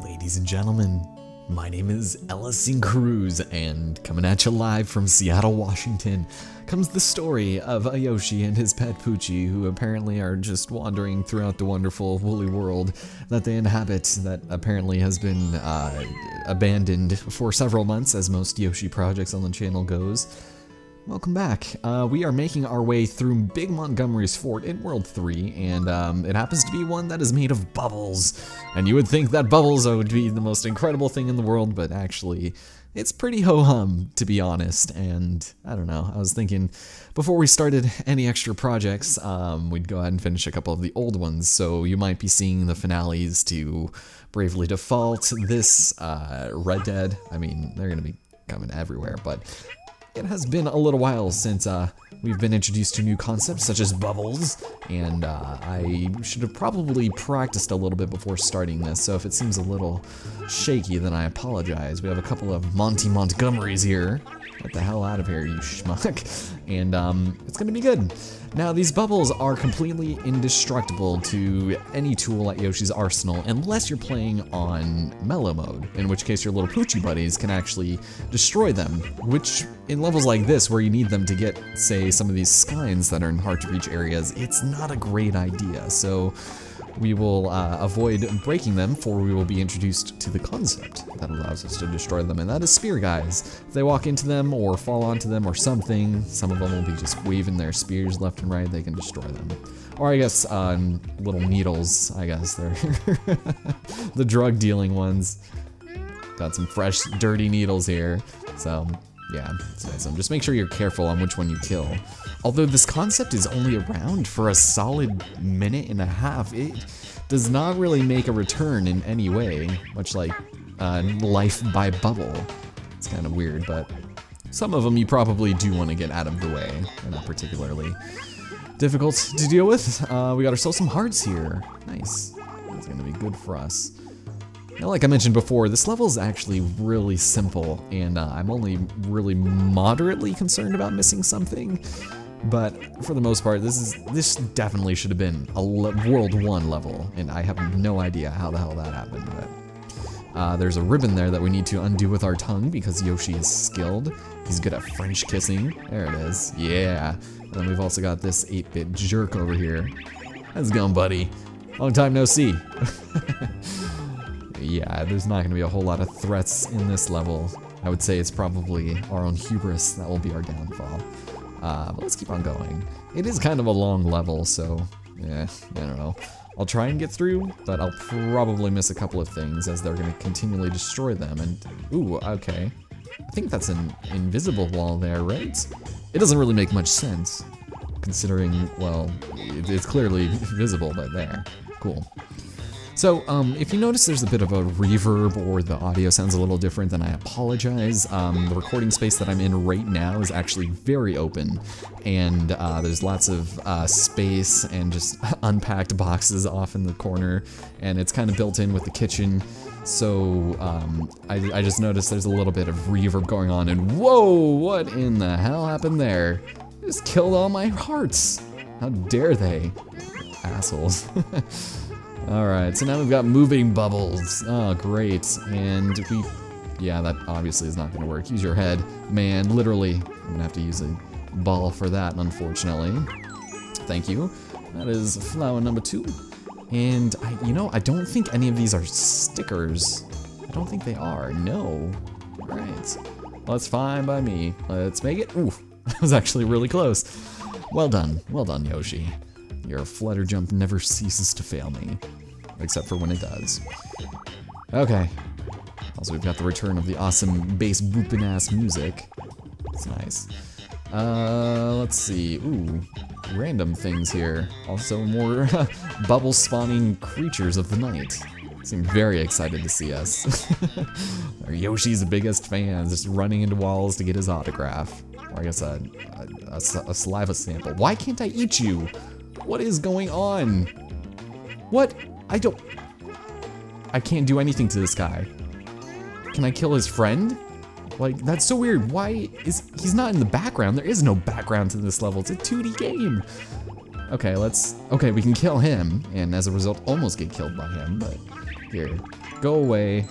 Ladies and gentlemen, my name is Ellison Cruz, and coming at you live from Seattle, Washington, comes the story of a Yoshi and his pet Poochy, who apparently are just wandering throughout the wonderful woolly world that they inhabit, that apparently has been abandoned for several months, as most Yoshi projects on the channel goes. Welcome back. We are making our way through Big Montgomery's fort in World 3, and it happens to be one that is made of bubbles. And you would think that bubbles would be the most incredible thing in the world, but actually, it's pretty ho-hum, to be honest. And I don't know, I was thinking, before we started any extra projects, we'd go ahead and finish a couple of the old ones, so you might be seeing the finales to Bravely Default, this, Red Dead. I mean, they're gonna be coming everywhere, but it has been a little while since we've been introduced to new concepts such as bubbles, and I should have probably practiced a little bit before starting this, so if it seems a little shaky, then I apologize. We have a couple of Montgomerys here. Get the hell out of here, you schmuck. And it's gonna be good. Now, these bubbles are completely indestructible to any tool at Yoshi's arsenal, unless you're playing on mellow mode, in which case your little Poochy buddies can actually destroy them, which in levels like this, where you need them to get, say, some of these skines that are in hard-to-reach areas, it's not a great idea. So we will avoid breaking them, for we will be introduced to the concept that allows us to destroy them, and that is spear guys. If they walk into them or fall onto them or something, some of them will be just waving their spears left and right, they can destroy them. Or I guess little needles, I guess they're the drug dealing ones. Got some fresh dirty needles here, so yeah, so just make sure you're careful on which one you kill. Although this concept is only around for a solid minute and a half, it does not really make a return in any way, much like life by bubble. It's kind of weird, but some of them you probably do want to get out of the way. They're not particularly difficult to deal with. We got ourselves some hearts here. Nice. That's going to be good for us. Now, like I mentioned before, this level is actually really simple, and I'm only really moderately concerned about missing something. But for the most part, this definitely should have been a World 1 level, and I have no idea how the hell that happened. But there's a ribbon there that we need to undo with our tongue because Yoshi is skilled. He's good at French kissing. There it is. Yeah. And then we've also got this 8-bit jerk over here. How's it going, buddy? Long time no see. Yeah, there's not going to be a whole lot of threats in this level. I would say it's probably our own hubris that will be our downfall. But let's keep on going. It is kind of a long level, so yeah, I don't know. I'll try and get through, but I'll probably miss a couple of things as they're going to continually destroy them. And ooh, okay. I think that's an invisible wall there, right? It doesn't really make much sense, considering, well, it's clearly visible, but there. Cool. So, if you notice there's a bit of a reverb or the audio sounds a little different, then I apologize. The recording space that I'm in right now is actually very open, and there's lots of space and just unpacked boxes off in the corner, and it's kind of built in with the kitchen. So, I just noticed there's a little bit of reverb going on, and whoa, what in the hell happened there? Just killed all my hearts. How dare they? Assholes. Alright, so now we've got moving bubbles. Oh, great. And yeah, that obviously is not going to work. Use your head. Man, literally. I'm going to have to use a ball for that, unfortunately. Thank you. That is flower number 2. And, I don't think any of these are stickers. I don't think they are. No. Alright. Well, that's fine by me. Let's make it. Ooh, that was actually really close. Well done. Well done, Yoshi. Your flutter jump never ceases to fail me, except for when it does. Okay. Also, we've got the return of the awesome bass boopin' ass music. It's nice. Let's see. Ooh, random things here. Also, more bubble spawning creatures of the night. Seem very excited to see us. Yoshi's biggest fans, just running into walls to get his autograph. Or I guess a saliva sample. Why can't I eat you? What is going on? What? I can't do anything to this guy. Can I kill his friend? Like, that's so weird. Why he's not in the background? There is no background to this level. It's a 2D game. Okay, we can kill him, and as a result, almost get killed by him, but here, Go away.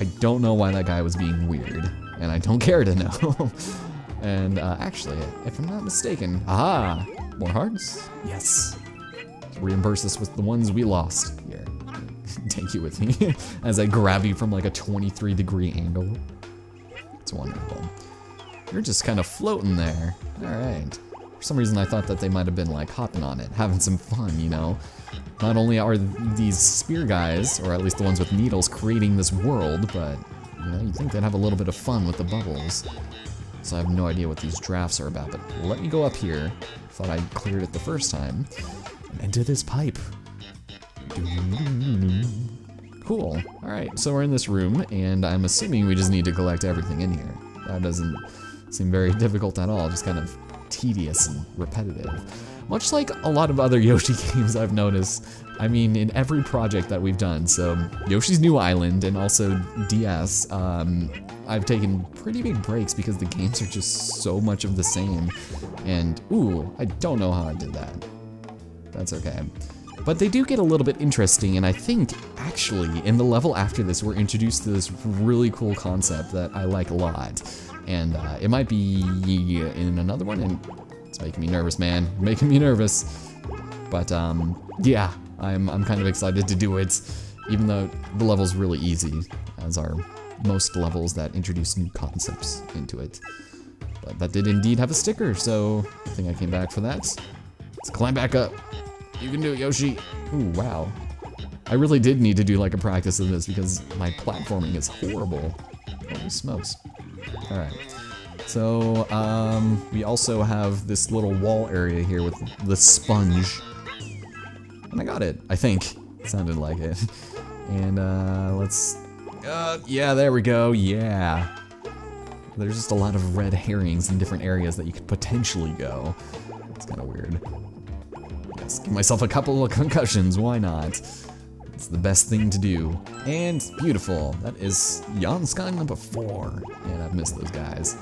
I don't know why that guy was being weird, and I don't care to know. And actually, if I'm not mistaken, aha, more hearts? Yes. Let's reimburse us with the ones we lost. Here, take you with me as I grab you from like a 23-degree angle. It's wonderful. You're just kind of floating there. All right. For some reason, I thought that they might have been like hopping on it, having some fun, you know? Not only are these spear guys, or at least the ones with needles, creating this world, but you know, you'd think they'd have a little bit of fun with the bubbles. So I have no idea what these drafts are about, but let me go up here. Thought I cleared it the first time. And into this pipe. Cool. Alright, so we're in this room, and I'm assuming we just need to collect everything in here. That doesn't seem very difficult at all, just kind of tedious and repetitive. Much like a lot of other Yoshi games I've noticed. I mean, in every project that we've done, so Yoshi's New Island and also DS, I've taken pretty big breaks because the games are just so much of the same. And, ooh, I don't know how I did that. That's okay. But they do get a little bit interesting, and I think, actually, in the level after this, we're introduced to this really cool concept that I like a lot. And it might be in another one, and it's making me nervous, man. You're making me nervous. But, yeah, I'm kind of excited to do it, even though the level's really easy, as are most levels that introduce new concepts into it. But that did indeed have a sticker, so I think I came back for that. Let's climb back up. You can do it, Yoshi. Ooh, wow. I really did need to do like a practice of this because my platforming is horrible. Holy smokes. Alright. So, we also have this little wall area here with the sponge. And I got it, I think. It sounded like it. And, let's... yeah, there we go, yeah. There's just a lot of red herrings in different areas that you could potentially go. It's kind of weird. Yes, give myself a couple of concussions, why not? It's the best thing to do. And beautiful. That is Yon Sky number 4. Man, I've missed those guys.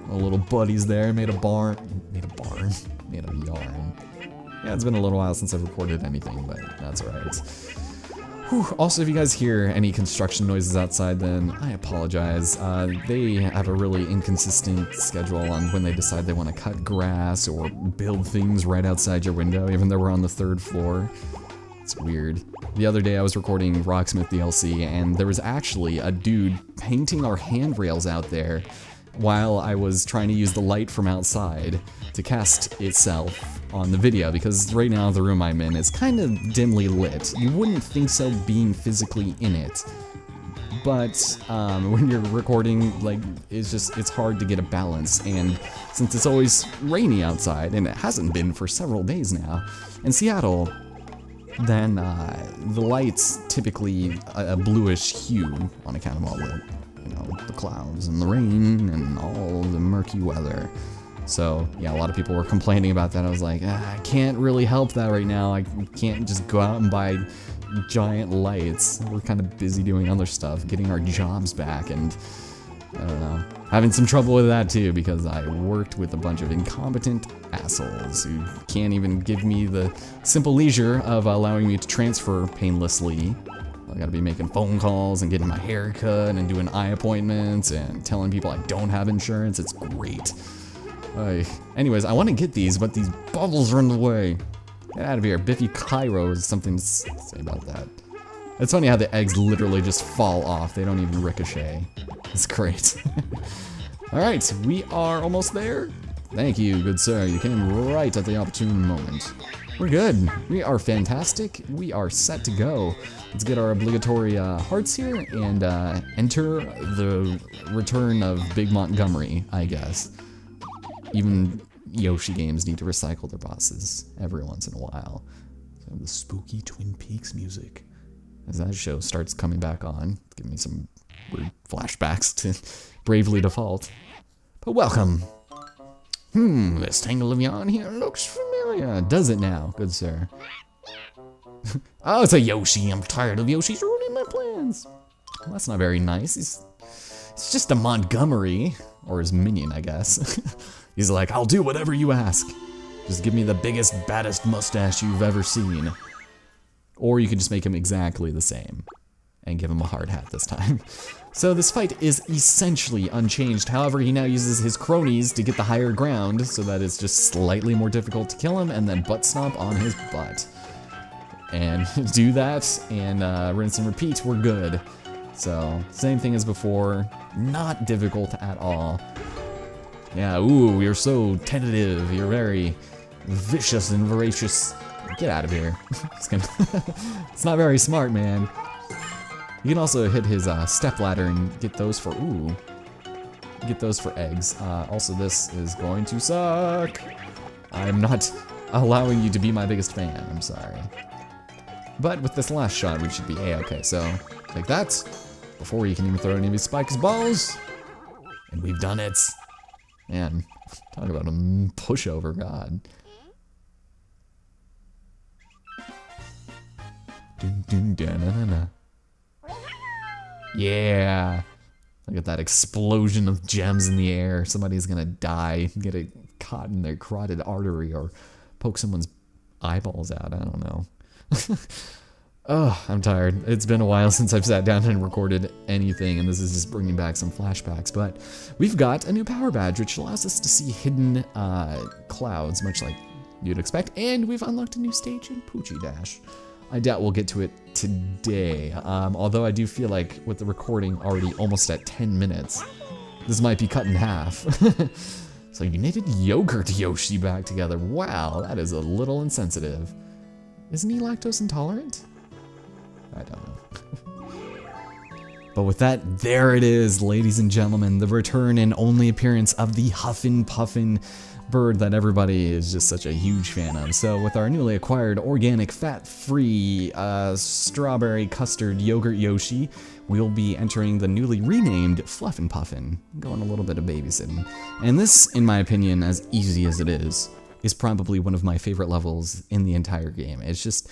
My little buddies there made a barn. Made a yarn. Yeah, it's been a little while since I've recorded anything, but that's alright. Whew. Also, if you guys hear any construction noises outside, then I apologize. They have a really inconsistent schedule on when they decide they want to cut grass or build things right outside your window, even though we're on the 3rd floor. It's weird. The other day I was recording Rocksmith DLC, and there was actually a dude painting our handrails out there while I was trying to use the light from outside to cast itself on the video, because right now the room I'm in is kind of dimly lit. You wouldn't think so being physically in it, but when you're recording, like, it's hard to get a balance, and since it's always rainy outside, and it hasn't been for several days now, in Seattle, then the light's typically a bluish hue on account of all the, you know, the clouds and the rain and all the murky weather. So yeah, a lot of people were complaining about that. I was like, I can't really help that right now. I can't just go out and buy giant lights. We're kind of busy doing other stuff, getting our jobs back, and I don't know, having some trouble with that too, because I worked with a bunch of incompetent assholes who can't even give me the simple leisure of allowing me to transfer painlessly. I gotta be making phone calls and getting my hair cut and doing eye appointments and telling people I don't have insurance. It's great. Anyways, I want to get these, but these bubbles are in the way. Get out of here. Biffy Clyro has something to say about that. It's funny how the eggs literally just fall off. They don't even ricochet. It's great. Alright, we are almost there. Thank you, good sir. You came right at the opportune moment. We're good. We are fantastic. We are set to go. Let's get our obligatory hearts here and enter the return of Big Montgomery, I guess. Even Yoshi games need to recycle their bosses every once in a while. So the spooky Twin Peaks music, as that show starts coming back on, give me some weird flashbacks to Bravely Default. But welcome. This tangle of yarn here looks familiar. Does it now, good sir? Oh, it's a Yoshi. I'm tired of Yoshi's ruining my plans. Well, that's not very nice. It's just a Montgomery, or his minion, I guess. He's like, I'll do whatever you ask. Just give me the biggest, baddest mustache you've ever seen. Or you can just make him exactly the same. and give him a hard hat this time. So this fight is essentially unchanged. However, he now uses his cronies to get the higher ground, so that it's just slightly more difficult to kill him, and then butt stomp on his butt. And do that, and rinse and repeat, we're good. So, same thing as before, not difficult at all. Yeah, ooh, you're so tentative, you're very vicious and voracious. Get out of here. It's not very smart, man. You can also hit his step ladder and get those for, get those for eggs. Also, this is going to suck. I'm not allowing you to be my biggest fan, I'm sorry. But with this last shot, we should be A-okay. So, take that, before you can even throw any of his spikes balls. And we've done it. Man, talk about a pushover, god. Dun, dun, dun, na, na, na. Yeah. Look at that explosion of gems in the air. Somebody's gonna die, get it caught in their carotid artery, or poke someone's eyeballs out. I don't know. Oh, I'm tired. It's been a while since I've sat down and recorded anything, and this is just bringing back some flashbacks. But we've got a new power badge, which allows us to see hidden clouds, much like you'd expect. And we've unlocked a new stage in Poochy Dash. I doubt we'll get to it today, although I do feel like with the recording already almost at 10 minutes, this might be cut in half. So you knitted yogurt Yoshi back together. Wow, that is a little insensitive. Isn't he lactose intolerant? I don't know. But with that, there it is, ladies and gentlemen, the return and only appearance of the Huffin Puffin bird that everybody is just such a huge fan of. So with our newly acquired organic fat-free strawberry custard yogurt Yoshi, we'll be entering the newly renamed Fluffin Puffin, going a little bit of babysitting. And this, in my opinion, as easy as it is probably one of my favorite levels in the entire game. It's just,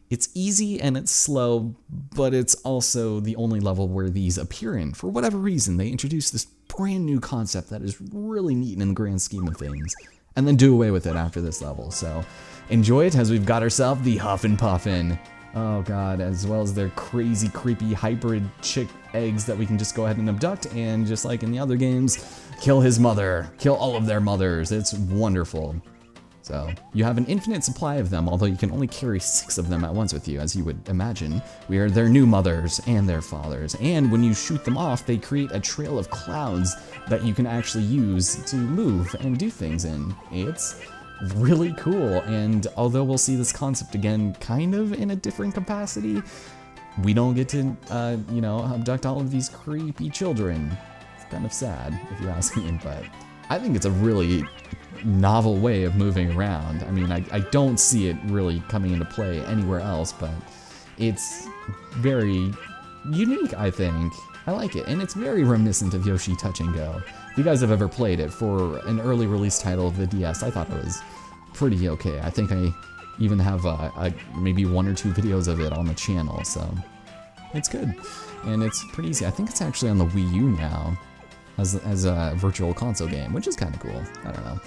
it's easy and it's slow, but it's also the only level where these appear in. For whatever reason, they introduce this brand new concept that is really neat in the grand scheme of things, and then do away with it after this level. So enjoy it as we've got ourselves the Huffin Puffin. Oh god, as well as their crazy, creepy, hybrid chick eggs that we can just go ahead and abduct, and just like in the other games, kill his mother. Kill all of their mothers. It's wonderful. So, you have an infinite supply of them, although you can only carry 6 of them at once with you, as you would imagine. We are their new mothers and their fathers, and when you shoot them off, they create a trail of clouds that you can actually use to move and do things in. It's really cool, and although we'll see this concept again kind of in a different capacity, we don't get to, you know, abduct all of these creepy children. It's kind of sad, if you ask me, but I think it's a really novel way of moving around. I mean, I don't see it really coming into play anywhere else, but it's very unique, I think. I like it, and it's very reminiscent of Yoshi Touch and Go. If you guys have ever played it for an early release title of the DS, I thought it was pretty okay. I think I even have maybe 1 or 2 videos of it on the channel, so it's good. And it's pretty easy. I think it's actually on the Wii U now as a virtual console game, which is kind of cool. I don't know.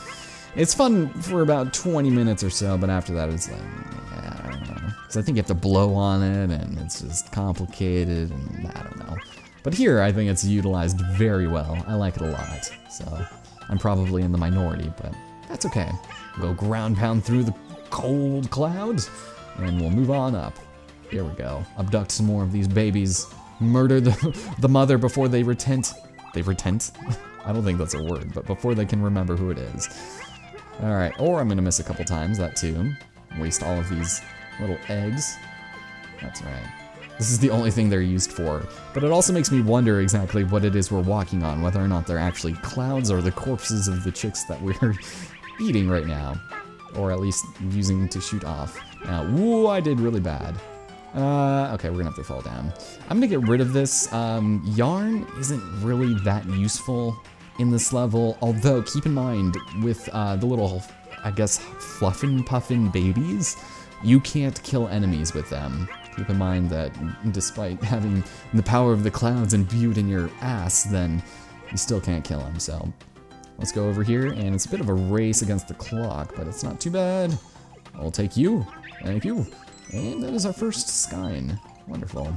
It's fun for about 20 minutes or so, but after that it's like, yeah, I don't know. Because I think you have to blow on it, and it's just complicated, and I don't know. But here, I think it's utilized very well. I like it a lot. So, I'm probably in the minority, but that's okay. We'll go ground pound through the cold clouds, and we'll move on up. Here we go. Abduct some more of these babies. Murder the mother before they retent. They retent? I don't think that's a word, but before they can remember who it is. Alright, or I'm gonna miss a couple times, that too. Waste all of these little eggs. That's right. This is the only thing they're used for. But it also makes me wonder exactly what it is we're walking on, whether or not they're actually clouds or the corpses of the chicks that we're eating right now. Or at least using to shoot off. Now, woo, I did really bad. Okay, we're gonna have to fall down. I'm gonna get rid of this. Yarn isn't really that useful in this level, although keep in mind with the little, I guess, Fluffin Puffin babies, you can't kill enemies with them. Keep in mind that despite having the power of the clouds imbued in your ass, then you still can't kill them. So let's go over here, and it's a bit of a race against the clock, but it's not too bad. I'll take you. Thank you. And that is our first Skyne. Wonderful.